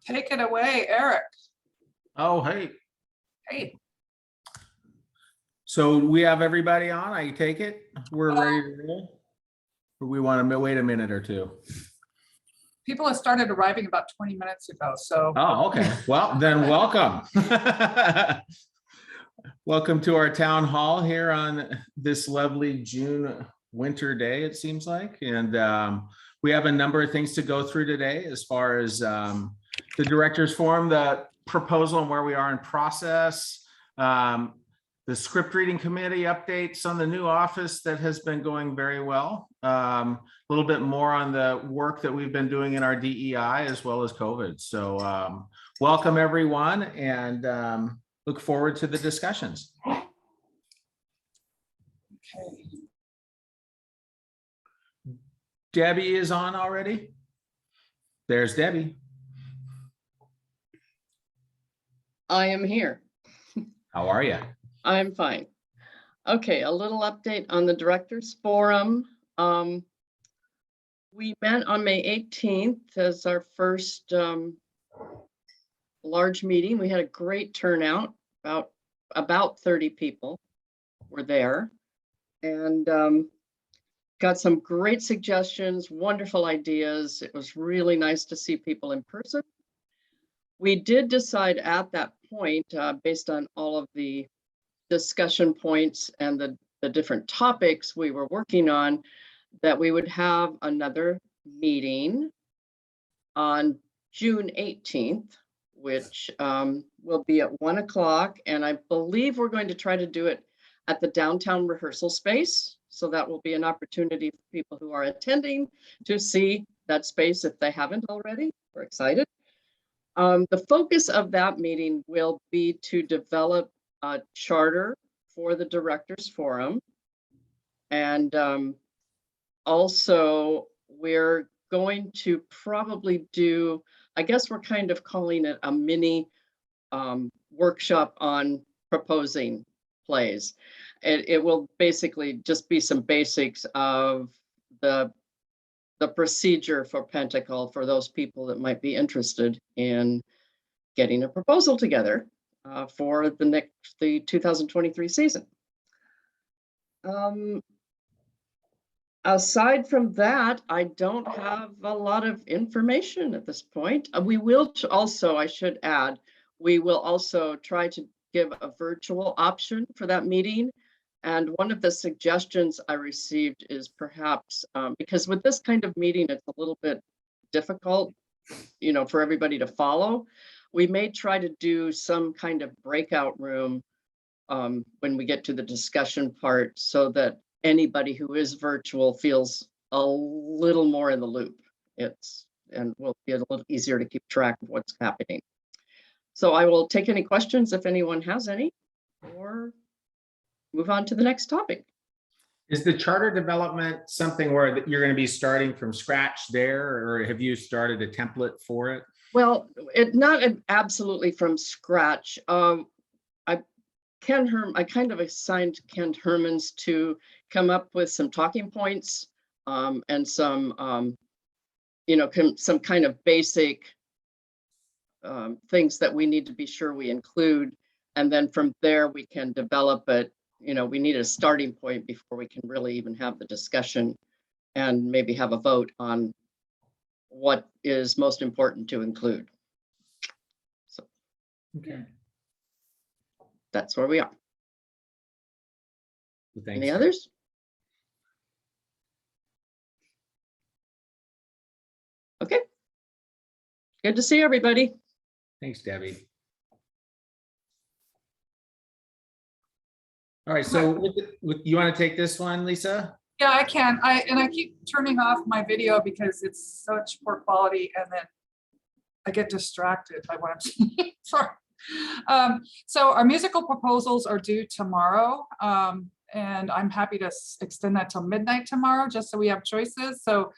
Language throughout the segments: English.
Take it away, Eric. Oh, hey. Hey. So we have everybody on, I take it? We're ready to roll? Or we want to wait a minute or two? People have started arriving about 20 minutes ago, so. Oh, okay. Well, then welcome. Welcome to our town hall here on this lovely June winter day, it seems like. And we have a number of things to go through today as far as the director's forum, the proposal and where we are in process, the script reading committee updates on the new office that has been going very well. A little bit more on the work that we've been doing in our DEI as well as COVID. So welcome everyone, and look forward to the discussions. Okay. Debbie is on already. There's Debbie. I am here. How are you? I'm fine. Okay, a little update on the Directors Forum. We met on May 18th as our first large meeting. We had a great turnout. About 30 people were there, and got some great suggestions, wonderful ideas. It was really nice to see people in person. We did decide at that point, based on all of the discussion points and the different topics we were working on, that we would have another meeting on June 18th, which will be at 1 o'clock. And I believe we're going to try to do it at the downtown rehearsal space. So that will be an opportunity for people who are attending to see that space if they haven't already. We're excited. The focus of that meeting will be to develop a charter for the Directors Forum. And also we're going to probably do, I guess we're kind of calling it a mini workshop on proposing plays. It will basically just be some basics of the procedure for Pentacle for those people that might be interested in getting a proposal together for the 2023 season. Aside from that, I don't have a lot of information at this point. We will also, I should add, we will also try to give a virtual option for that meeting. And one of the suggestions I received is perhaps, because with this kind of meeting, it's a little bit difficult, for everybody to follow. We may try to do some kind of breakout room when we get to the discussion part, so that anybody who is virtual feels a little more in the loop. And will be a little easier to keep track of what's happening. So I will take any questions if anyone has any, or move on to the next topic. Is the charter development something where you're going to be starting from scratch there, or have you started a template for it? Well, not absolutely from scratch. I kind of assigned Ken Hermans to come up with some talking points and some, some kind of basic things that we need to be sure we include. And then from there, we can develop it. We need a starting point before we can really even have the discussion and maybe have a vote on what is most important to include. So Okay. that's where we are. Well, thanks. Any others? Okay. Good to see everybody. Thanks, Debbie. All right, so you want to take this one, Lisa? Yeah, I can. I keep turning off my video because it's such poor quality, and then I get distracted by what I'm seeing. Sorry. So our musical proposals are due tomorrow, and I'm happy to extend that till midnight tomorrow, just so we have choices. So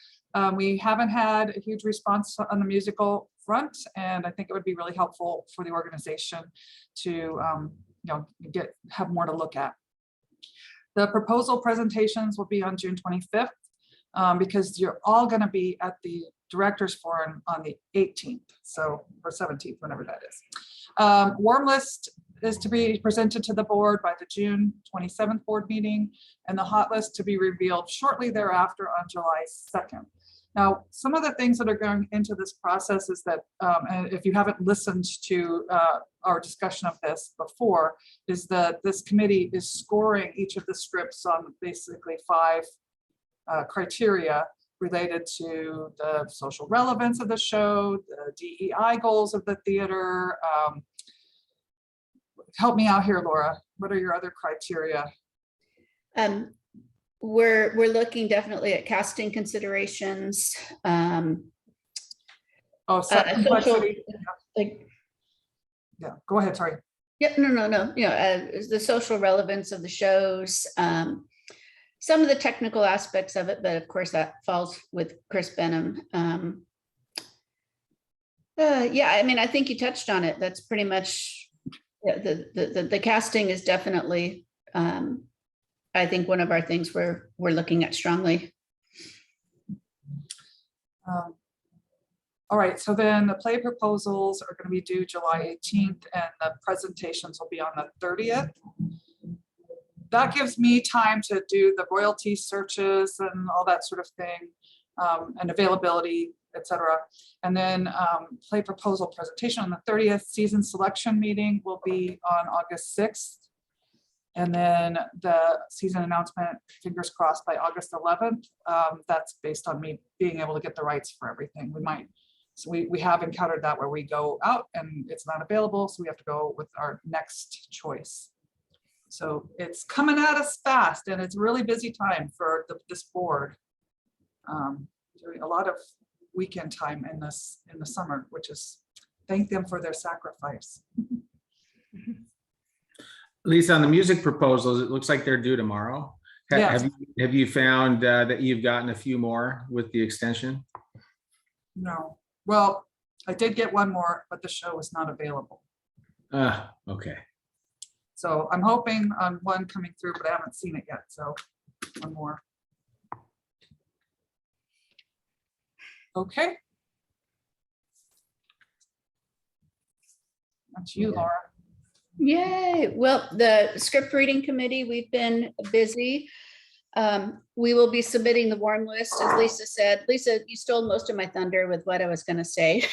we haven't had a huge response on the musical front, and I think it would be really helpful for the organization to have more to look at. The proposal presentations will be on June 25th because you're all going to be at the Directors Forum on the 18th, so, or 17th, whenever that is. Warm list is to be presented to the board by the June 27th board meeting, and the hot list to be revealed shortly thereafter on July 2nd. Now, some of the things that are going into this process is that, and if you haven't listened to our discussion of this before, is that this committee is scoring each of the scripts on basically 5 criteria related to the social relevance of the show, the DEI goals of the theater. Help me out here, Laura. What are your other criteria? We're looking definitely at casting considerations. Oh, Social, complexity. like, Yeah, go ahead, sorry. yeah, no. The social relevance of the shows, some of the technical aspects of it, but of course that falls with Chris Benham. Yeah, I mean, I think you touched on it. That's pretty much, yeah, the casting is definitely, I think, one of our things we're looking at strongly. All right, so then the play proposals are going to be due July 18th and the presentations will be on the 30th. That gives me time to do the royalty searches and all that sort of thing, and availability, etc. And then play proposal presentation on the 30th. Season selection meeting will be on August 6th. And then the season announcement, fingers crossed, by August 11th. That's based on me being able to get the rights for everything. So we have encountered that where we go out and it's not available, so we have to go with our next choice. So it's coming at us fast, and it's really busy time for this board. Doing a lot of weekend time in the summer, which is, thank them for their sacrifice. Lisa, on the music proposals, it looks like they're due tomorrow. Yes. Have you found that you've gotten a few more with the extension? No, well, I did get one more, but the show was not available. Okay. So I'm hoping on one coming through, but I haven't seen it yet. So one more. Okay. That's you, Laura. Yay. Well, the script reading committee, we've been busy. We will be submitting the warm list, as Lisa said. Lisa, you stole most of my thunder with what I was going to say.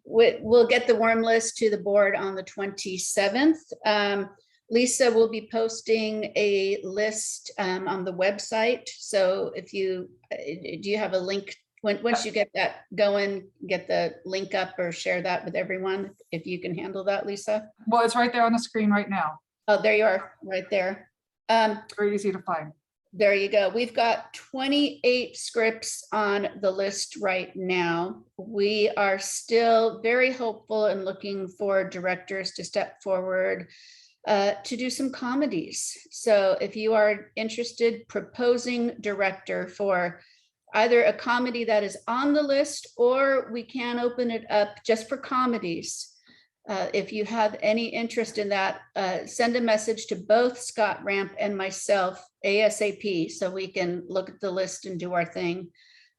We'll get the warm list to the board on the 27th. Lisa will be posting a list on the website. So if do you have a link? Once you get that going, get the link up or share that with everyone, if you can handle that, Lisa. Well, it's right there on the screen right now. Oh, there you are, right there. Very easy to find. There you go. We've got 28 scripts on the list right now. We are still very hopeful and looking for directors to step forward to do some comedies. So if you are interested, proposing director for either a comedy that is on the list, or we can open it up just for comedies. If you have any interest in that, send a message to both Scott Ramp and myself ASAP so we can look at the list and do our thing.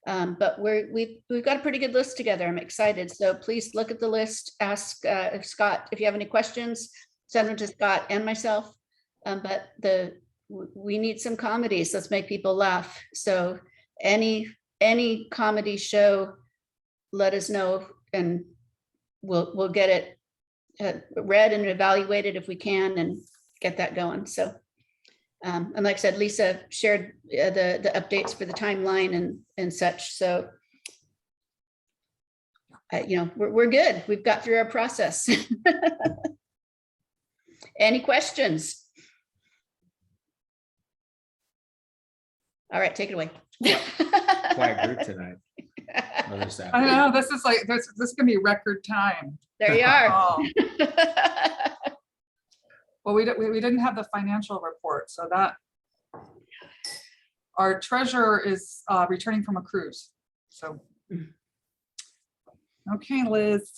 But we've got a pretty good list together. I'm excited. So please look at the list, ask Scott if you have any questions, send them to Scott and myself. But we need some comedies. Let's make people laugh. So any comedy show, let us know and we'll get it read and evaluated if we can and get that going. So and like I said, Lisa shared the updates for the timeline and such. So we're good. We've got through our process. Any questions? All right, take it away. Quiet group tonight. I know, this is like, this is gonna be record time. There you are. Oh. Well, we didn't have the financial report, so that our treasurer is returning from a cruise. So, okay, Liz.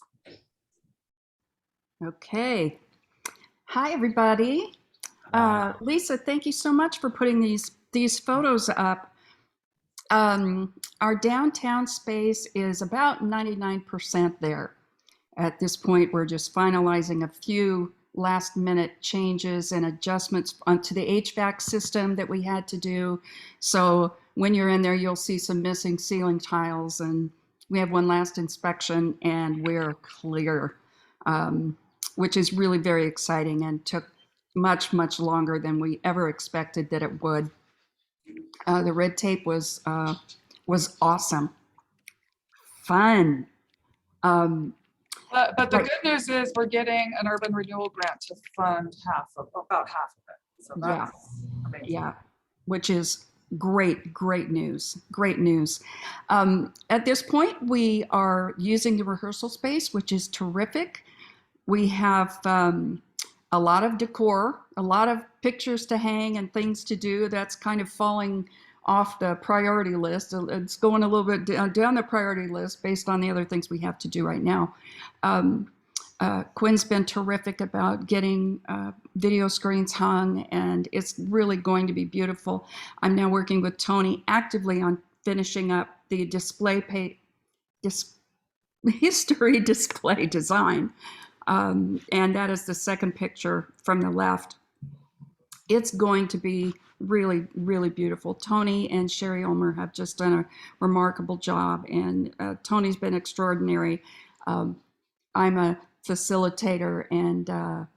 Okay. Hi, everybody. Lisa, thank you so much for putting these photos up. Our downtown space is about 99% there. At this point, we're just finalizing a few last minute changes and adjustments onto the HVAC system that we had to do. So when you're in there, you'll see some missing ceiling tiles, and we have one last inspection and we're clear, which is really very exciting and took much, much longer than we ever expected that it would. The red tape was awesome, fun. But the Right. good news is we're getting an urban renewal grant to fund about half of it. So Yeah. that's amazing. Yeah, which is great news, great news. At this point, we are using the rehearsal space, which is terrific. We have a lot of decor, a lot of pictures to hang and things to do. That's kind of falling off the priority list. It's going a little bit down the priority list based on the other things we have to do right now. Quinn's been terrific about getting video screens hung, and it's really going to be beautiful. I'm now working with Tony actively on finishing up the history display design. And that is the second picture from the left. It's going to be really, really beautiful. Tony and Sherry Ulmer have just done a remarkable job, and Tony's been extraordinary. I'm a facilitator and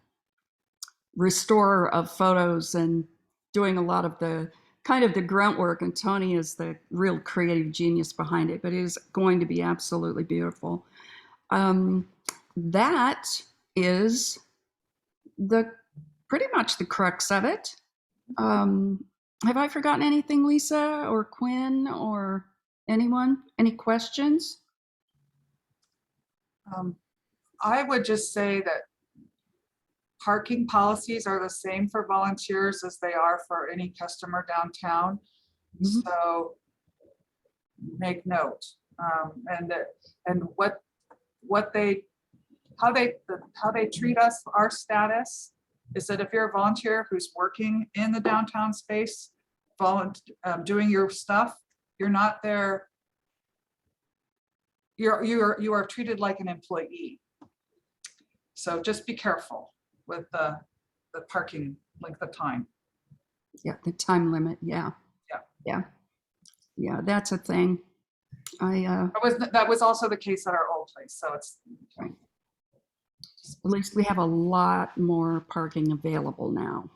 restorer of photos and doing a lot of the kind of the grunt work, and Tony is the real creative genius behind it, but it is going to be absolutely beautiful. That is pretty much the crux of it. Have I forgotten anything, Lisa or Quinn or anyone? Any questions? I would just say that parking policies are the same for volunteers as they are for any customer downtown. Mhm. So make note. And how they treat us, our status is that if you're a volunteer who's working in the downtown space, doing your stuff, you're not there. You are treated like an employee. So just be careful with the parking length of time. Yeah, the time limit. Yeah. Yeah. Yeah. Yeah, that's a thing. That was also the case at our old place. So it's Right. At least we have a lot more parking available now.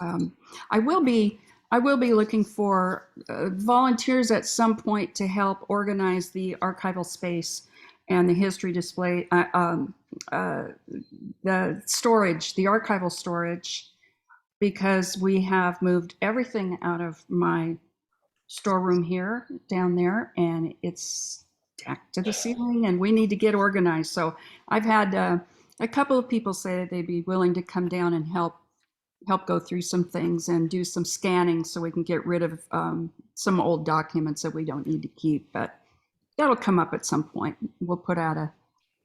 I will be looking for volunteers at some point to help organize the archival space and the history display, the storage, the archival storage, because we have moved everything out of my storeroom here down there, and it's stacked to the ceiling, and we need to get organized. So I've had a couple of people say that they'd be willing to come down and help go through some things and do some scanning so we can get rid of some old documents that we don't need to keep. But that'll come up at some point. We'll put out a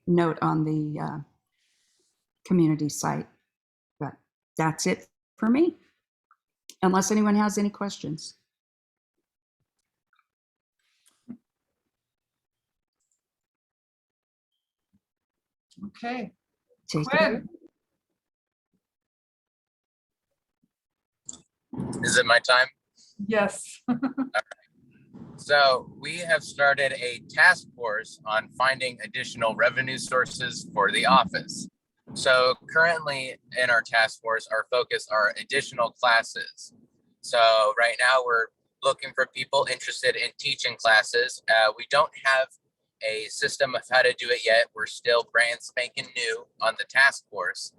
note on the community site. But that's it for me, unless anyone has any questions. okay. Take it Quinn, away. Is it my time? yes. So we have started a task force on finding additional revenue sources for the office. So currently in our task force, our focus are additional classes. So right now we're looking for people interested in teaching classes. We don't have a system of how to do it yet. We're still brand spanking new on the task force.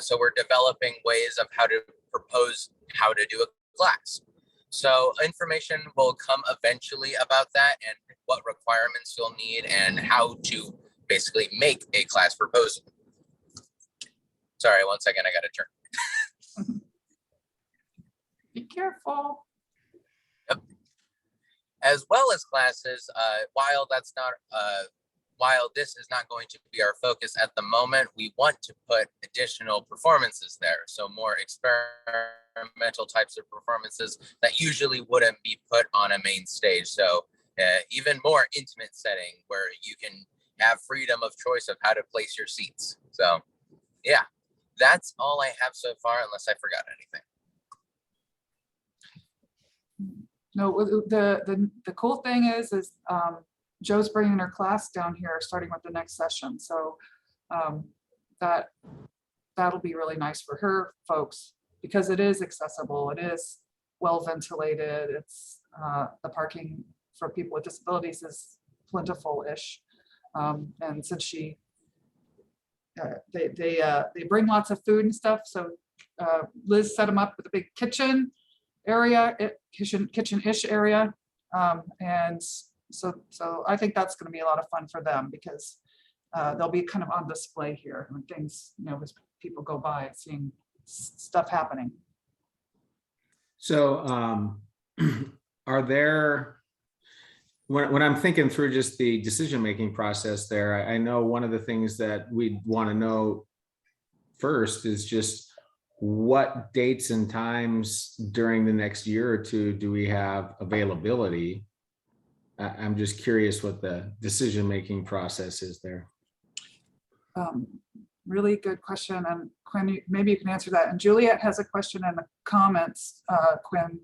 So we're developing ways of how to propose how to do a class. So information will come eventually about that and what requirements you'll need and how to basically make a class proposal. Sorry, 1 second, I gotta turn. Be careful. As well as classes, while that's not while this is not going to be our focus at the moment, we want to put additional performances there. So more experimental types of performances that usually wouldn't be put on a main stage. So even more intimate setting where you can have freedom of choice of how to place your seats. So yeah, that's all I have so far, unless I forgot anything. No, the cool thing is Joe's bringing her class down here, starting with the next session. So that'll be really nice for her folks because it is accessible. It is well ventilated. It's the parking for people with disabilities is plentiful-ish. And since they bring lots of food and stuff, so Liz set them up with a big kitchen area, kitchen-ish area, and so I think that's going to be a lot of fun for them because they'll be kind of on display here when things, as people go by, seeing stuff happening. So are there, when I'm thinking through just the decision-making process there, I know one of the things that we'd want to know first is just what dates and times during the next year or two do we have availability? I'm just curious what the decision-making process is there. Really good question. And Quinn, maybe you can answer that. And Juliet has a question in the comments, Quinn.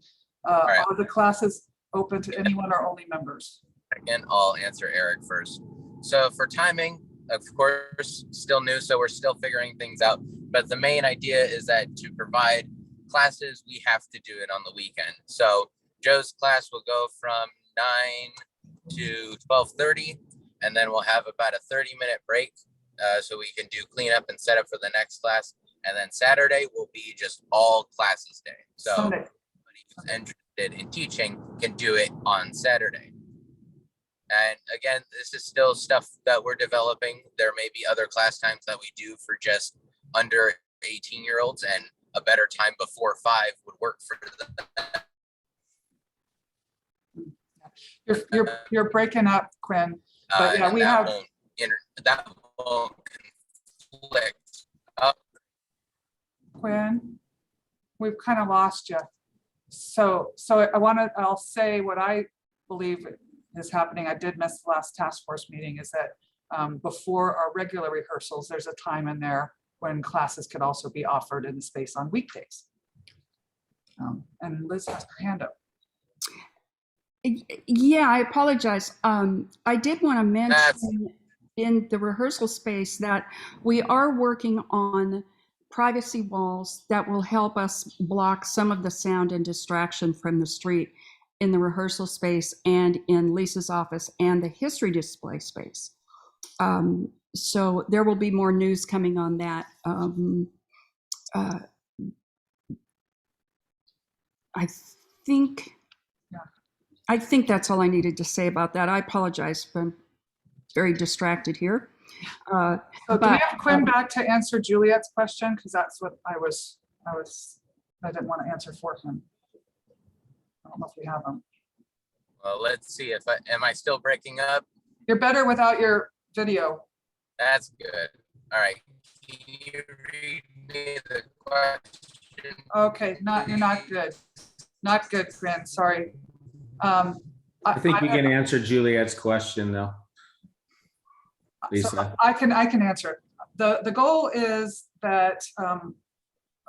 right. Are the classes open to anyone or only members? Again, I'll answer Eric first. So for timing, of course, still new, so we're still figuring things out. But the main idea is that to provide classes, we have to do it on the weekend. So Joe's class will go from 9 to 12:30, and then we'll have about a 30-minute break so we can do cleanup and setup for the next class. And then Saturday will be just all classes day. So Sunday. anybody who's interested in teaching can do it on Saturday. And again, this is still stuff that we're developing. There may be other class times that we do for just under 18-year-olds, and a better time before 5 would work for them. You're breaking up, Quinn. But yeah, and we that have. that won't conflict. Quinn, we've kind of lost you. So I'll say what I believe is happening. I did miss the last task force meeting, is that before our regular rehearsals, there's a time in there when classes could also be offered in the space on weekdays. And Liz has her hand up. Yeah, I apologize. I did want to mention in the rehearsal space that we are working on privacy walls that will help us block some of the sound and distraction from the street in the rehearsal space and in Lisa's office and the history display space. So there will be more news coming on that. I think that's all I needed to say about that. I apologize, but I'm very distracted here. So do we have Quinn back to answer Juliet's question? Because that's what I didn't want to answer for him. I don't know if we have him. Well, let's see if am I still breaking up? You're better without your video. That's good. All right. Can you read me the question? Okay, you're not good. Not good, Quinn, sorry. I think we can answer Juliet's question though. Lisa. So I can answer it. The goal is that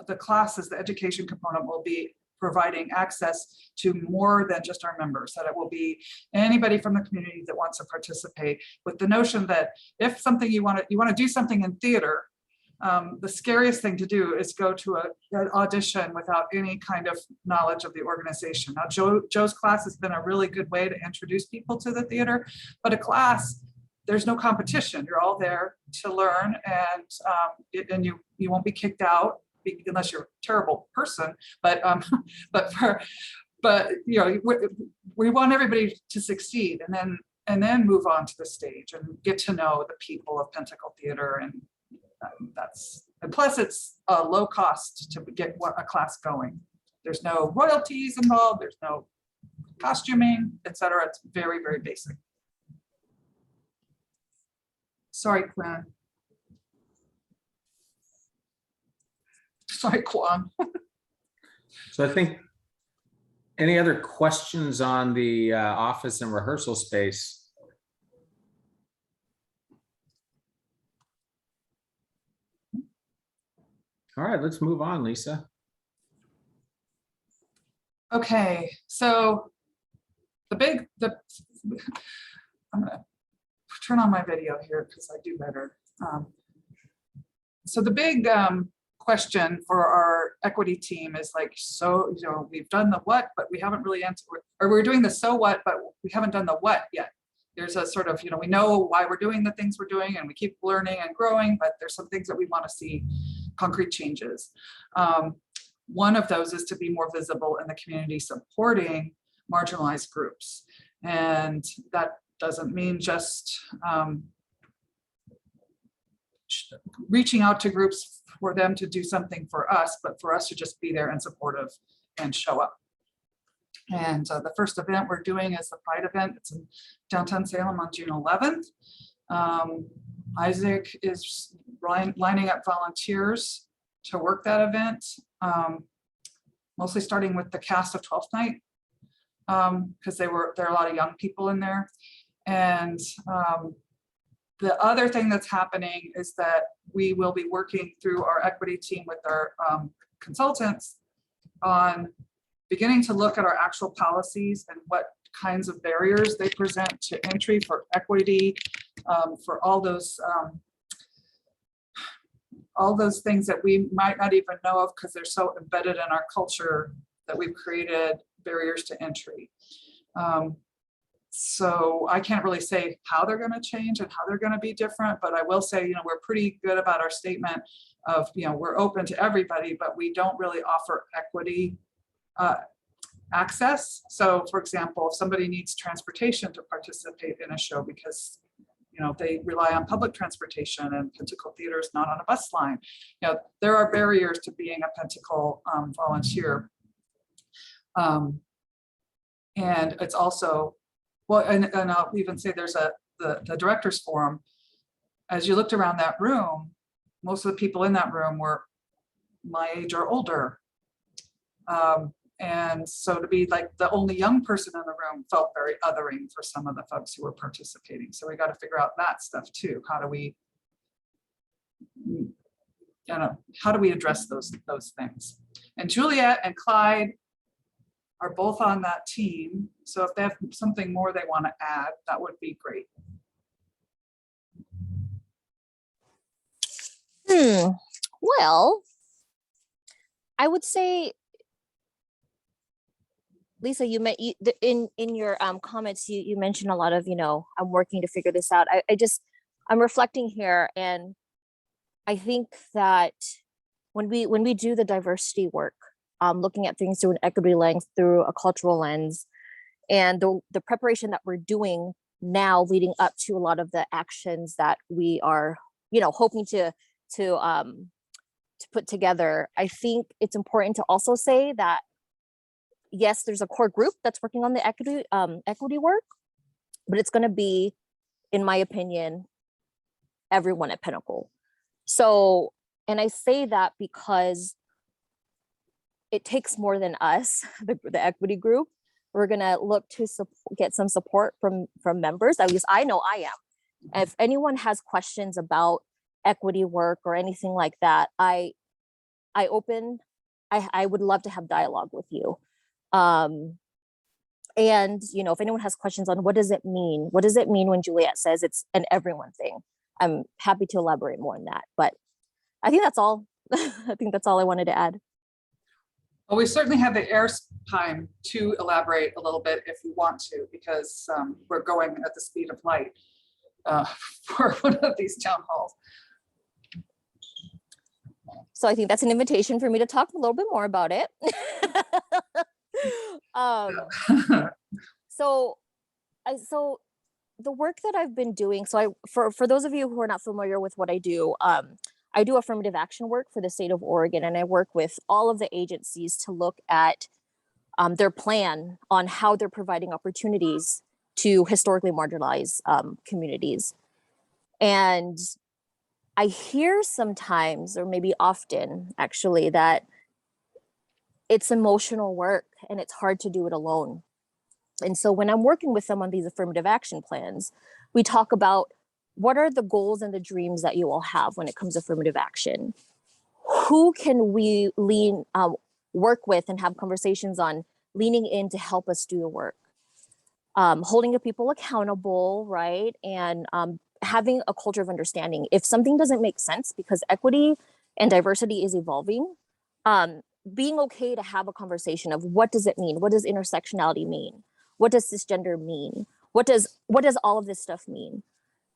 the classes, the education component, will be providing access to more than just our members, that it will be anybody from the community that wants to participate, with the notion that if something you want to do something in theater, the scariest thing to do is go to an audition without any kind of knowledge of the organization. Now, Joe's class has been a really good way to introduce people to the theater, but a class, there's no competition. You're all there to learn, and you won't be kicked out unless you're a terrible person. But we want everybody to succeed, and then move on to the stage and get to know the people of Pentacle Theater, and plus it's a low cost to get a class going. There's no royalties involved. There's no costuming, etc. It's very, very basic. Sorry, Quinn. Sorry, Quan. So I think, any other questions on the office and rehearsal space? All right, let's move on, Lisa. Okay, so I'm gonna turn on my video here because I do better. So the big question for our equity team is like, so, we've done the what, but we haven't really answered, or we're doing the so what, but we haven't done the what yet. There's a sort of, we know why we're doing the things we're doing and we keep learning and growing, but there's some things that we want to see concrete changes. One of those is to be more visible in the community supporting marginalized groups. And that doesn't mean just reaching out to groups for them to do something for us, but for us to just be there and supportive and show up. And the first event we're doing is the Pride event. It's in downtown Salem on June 11th. Isaac is lining up volunteers to work that event, mostly starting with the cast of 12th Night, because there are a lot of young people in there. And the other thing that's happening is that we will be working through our equity team with our consultants on beginning to look at our actual policies and what kinds of barriers they present to entry for equity, for all those things that we might not even know of because they're so embedded in our culture that we've created barriers to entry. So I can't really say how they're going to change and how they're going to be different, but I will say, we're pretty good about our statement of, we're open to everybody, but we don't really offer equity access. So for example, if somebody needs transportation to participate in a show because they rely on public transportation and Pentacle Theater is not on a bus line, there are barriers to being a Pentacle volunteer. And it's also, well, and I'll even say there's the director's forum. As you looked around that room, most of the people in that room were my age or older. And so to be like the only young person in the room felt very othering for some of the folks who were participating. So we got to figure out that stuff too. How do we, how do we address those things? And Juliet and Clyde are both on that team. So if they have something more they want to add, that would be great. Well, I would say, Lisa, in your comments, you mentioned a lot of, I'm working to figure this out. I'm reflecting here, and I think that when we do the diversity work, looking at things through an equity lens, through a cultural lens, and the preparation that we're doing now leading up to a lot of the actions that we are, hoping to put together, I think it's important to also say that, yes, there's a core group that's working on the equity work, but it's going to be, in my opinion, everyone at Pinnacle. So, and I say that because it takes more than us, the equity group. We're going to look to get some support from members. At least I know I am. If anyone has questions about equity work or anything like that, I would love to have dialogue with you. And, if anyone has questions on what does it mean when Juliet says it's an everyone thing, I'm happy to elaborate more on that. But I think that's all. I think that's all I wanted to add. Well, we certainly have the air time to elaborate a little bit if we want to, because we're going at the speed of light for one of these town halls. So I think that's an invitation for me to talk a little bit more about it. So the work that I've been doing, for those of you who are not familiar with what I do affirmative action work for the state of Oregon, and I work with all of the agencies to look at their plan on how they're providing opportunities to historically marginalized communities. And I hear sometimes, or maybe often actually, that it's emotional work and it's hard to do it alone. And so when I'm working with them on these affirmative action plans, we talk about what are the goals and the dreams that you all have when it comes to affirmative action. Who can we work with and have conversations on leaning in to help us do the work? Holding the people accountable, right? And having a culture of understanding. If something doesn't make sense because equity and diversity is evolving, being okay to have a conversation of what does it mean? What does intersectionality mean? What does cisgender mean? What does all of this stuff mean?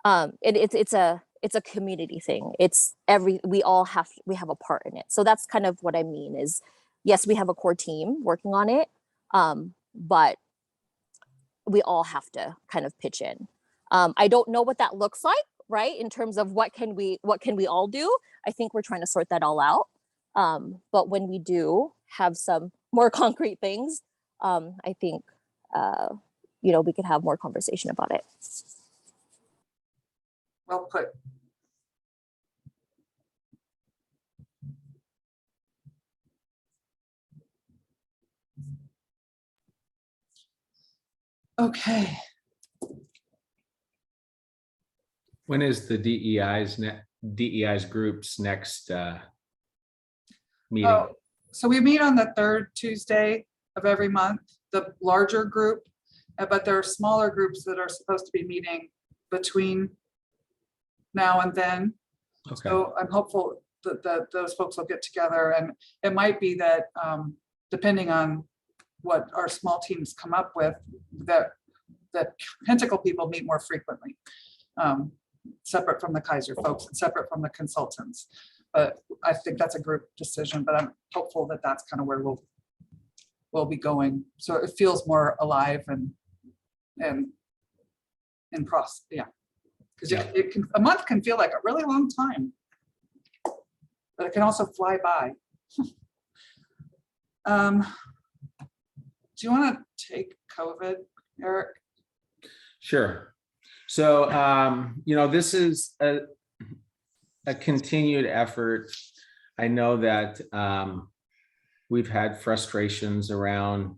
It's a community thing. We have a part in it. So that's kind of what I mean is, yes, we have a core team working on it, but we all have to kind of pitch in. I don't know what that looks like, right? In terms of what can we all do? I think we're trying to sort that all out. But when we do have some more concrete things, I think we could have more conversation about it. Well put. Okay. When is the DEI's group's next meeting? Oh, so we meet on the third Tuesday of every month, the larger group, but there are smaller groups that are supposed to be meeting between now and then. Okay. So I'm hopeful that those folks will get together, and it might be that depending on what our small teams come up with, that Pentacle people meet more frequently, separate from the Kaiser folks and separate from the consultants. But I think that's a group decision, but I'm hopeful that that's kind of where we'll be going. So it feels more alive and in process. Yeah. Because a month can feel like a really long time, but it can also fly by. Do you want to take COVID, Eric? Sure. So, this is a continued effort. I know that we've had frustrations around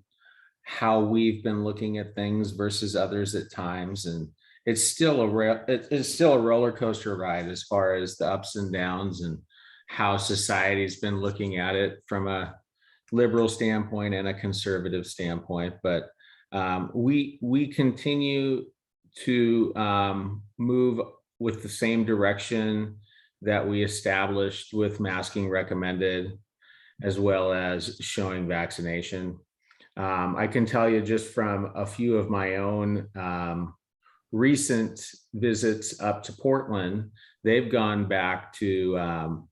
how we've been looking at things versus others at times, and it's still a roller coaster ride as far as the ups and downs and how society's been looking at it from a liberal standpoint and a conservative standpoint. But we continue to move with the same direction that we established with masking recommended, as well as showing vaccination. I can tell you just from a few of my own recent visits up to Portland, they've gone back to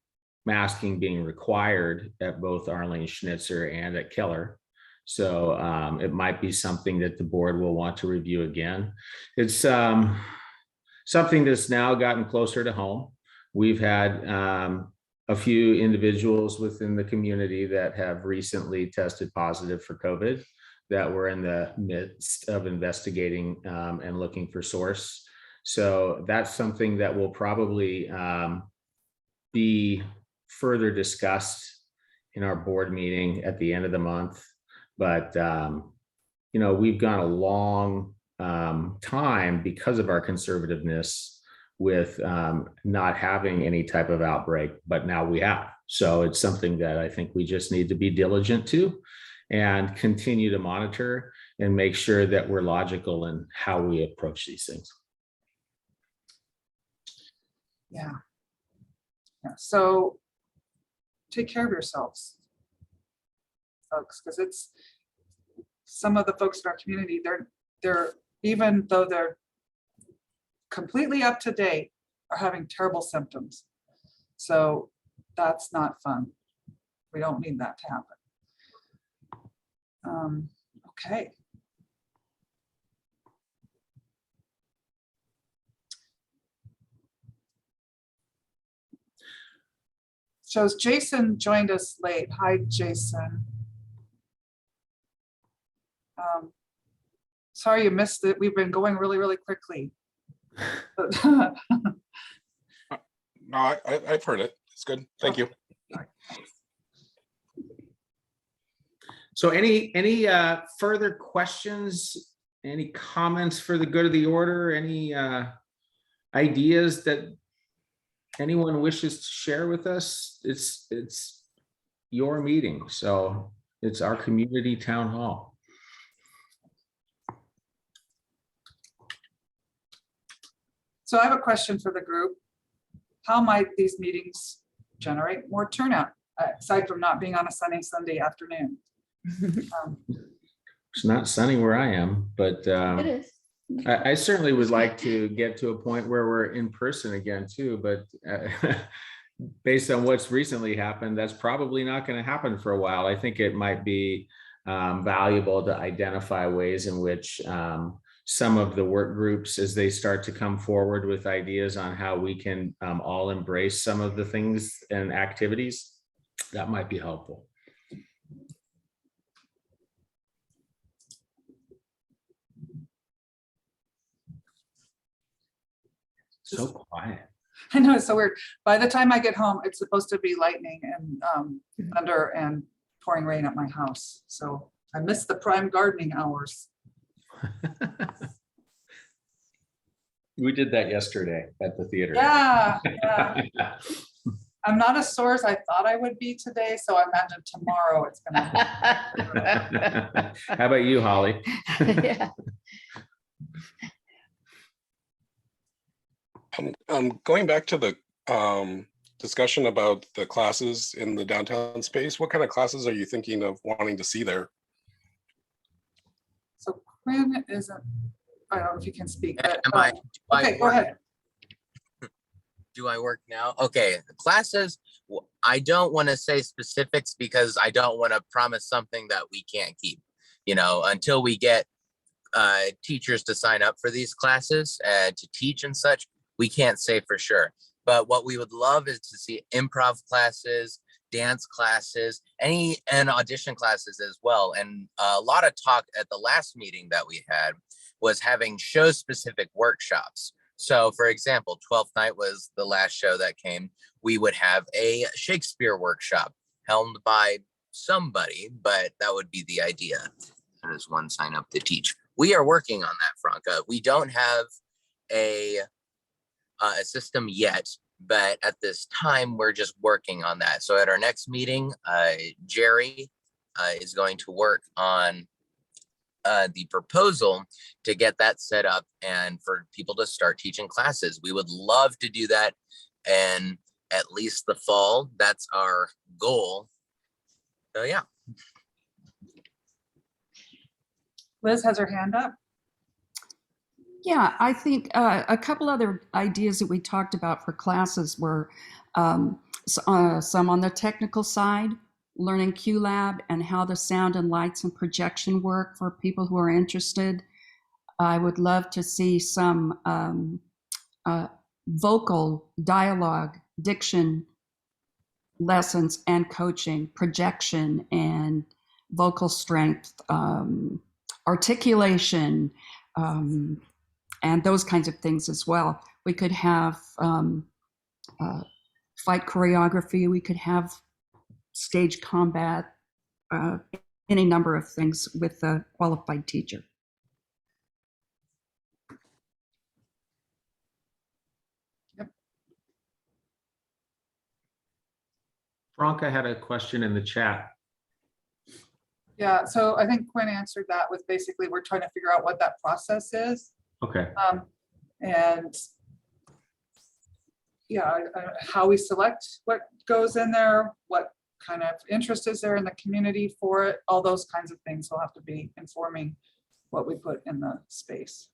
masking being required at both Arlene Schnitzer and at Keller. So it might be something that the board will want to review again. It's something that's now gotten closer to home. We've had a few individuals within the community that have recently tested positive for COVID that we're in the midst of investigating and looking for source. So that's something that will probably be further discussed in our board meeting at the end of the month. But, we've gone a long time because of our conservativeness with not having any type of outbreak, but now we have. So it's something that I think we just need to be diligent to and continue to monitor and make sure that we're logical in how we approach these things. Yeah. So take care of yourselves, folks, because it's some of the folks in our community, they're even though they're completely up to date, are having terrible symptoms. So that's not fun. We don't need that to happen. Okay. Shows Jason joined us late. Hi, Jason. Sorry you missed it. We've been going really, really quickly. No, I've heard it. It's good. Thank you. So any further questions, any comments for the good of the order, any ideas that anyone wishes to share with us? It's your meeting, so it's our community town hall. So I have a question for the group. How might these meetings generate more turnout, aside from not being on a sunny Sunday afternoon? It's not sunny where I am, but It is. I certainly would like to get to a point where we're in person again too, but based on what's recently happened, that's probably not going to happen for a while. I think it might be valuable to identify ways in which some of the work groups, as they start to come forward with ideas on how we can all embrace some of the things and activities, that might be helpful. So quiet. I know, it's so weird. By the time I get home, it's supposed to be lightning and thunder and pouring rain at my house. So I missed the prime gardening hours. We did that yesterday at the theater. Yeah, yeah. I'm not as sore as I thought I would be today, so I imagine tomorrow it's gonna. How about you, Holly? Yeah. Going back to the discussion about the classes in the downtown space, what kind of classes are you thinking of wanting to see there? So Quinn isn't, I don't know if you can speak, but. Am I- do I Okay, go work- ahead. Do I work now? Okay, the classes, I don't want to say specifics because I don't want to promise something that we can't keep. You know, until we get teachers to sign up for these classes to teach and such, we can't say for sure. But what we would love is to see improv classes, dance classes, and audition classes as well. And a lot of talk at the last meeting that we had was having show specific workshops. So for example, 12th Night was the last show that came. We would have a Shakespeare workshop helmed by somebody, but that would be the idea. There's one sign up to teach. We are working on that, Franca. We don't have a system yet, but at this time, we're just working on that. So at our next meeting, Jerry is going to work on the proposal to get that set up and for people to start teaching classes. We would love to do that in at least the fall. That's our goal. So yeah. Liz has her hand up. Yeah, I think a couple other ideas that we talked about for classes were some on the technical side, learning QLab and how the sound and lights and projection work for people who are interested. I would love to see some vocal dialogue, diction lessons and coaching, projection and vocal strength, articulation, and those kinds of things as well. We could have fight choreography, we could have stage combat, any number of things with a qualified teacher. Franca had a question in the chat. Yeah, so I think Quinn answered that with basically, we're trying to figure out what that process is. Okay. And yeah, how we select what goes in there, what kind of interest is there in the community for it, all those kinds of things will have to be informing what we put in the space.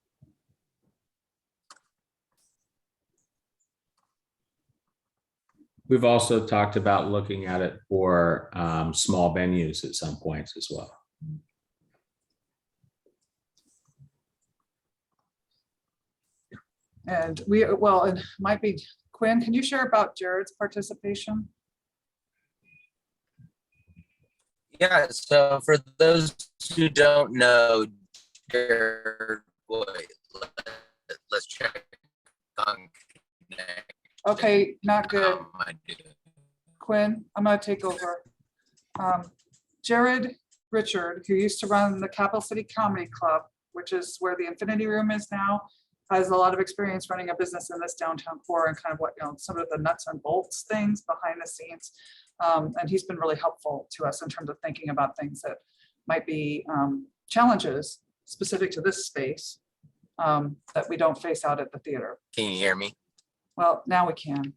We've also talked about looking at it for small venues at some points as well. And well, it might be, Quinn, can you share about Jared's participation? Yeah, so for those who don't know, Jared, wait, let's check Okay, not good. I do. Quinn, I'm gonna take over. Jared Richard, who used to run the Capital City Comedy Club, which is where the Infinity Room is now, has a lot of experience running a business in this downtown core and kind of what, some of the nuts and bolts things behind the scenes. And he's been really helpful to us in terms of thinking about things that might be challenges specific to this space that we don't face out at the theater. Can you hear me? Well, now we can.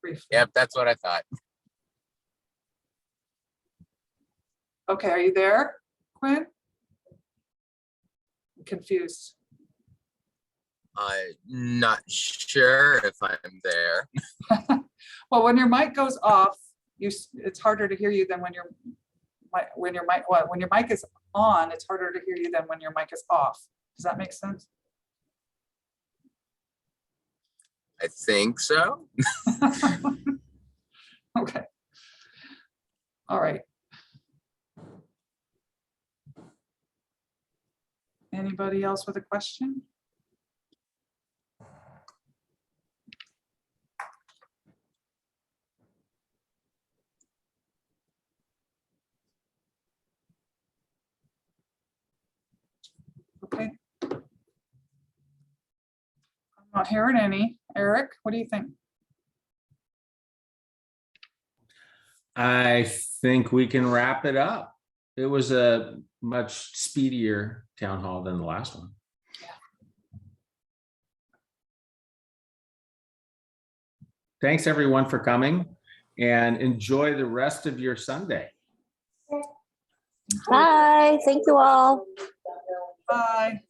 Briefly. Yep, that's what I thought. Okay, are you there, Quinn? I'm confused. I'm not sure if I'm there. Well, when your mic goes off, it's harder to hear you than when your mic is on, it's harder to hear you than when your mic is off. Does that make sense? I think so. Okay. All right. Anybody else with a question? Okay. I'm not hearing any. Eric, what do you think? I think we can wrap it up. It was a much speedier town hall than the last one. Thanks everyone for coming and enjoy the rest of your Sunday. Bye. Thank you all. Bye.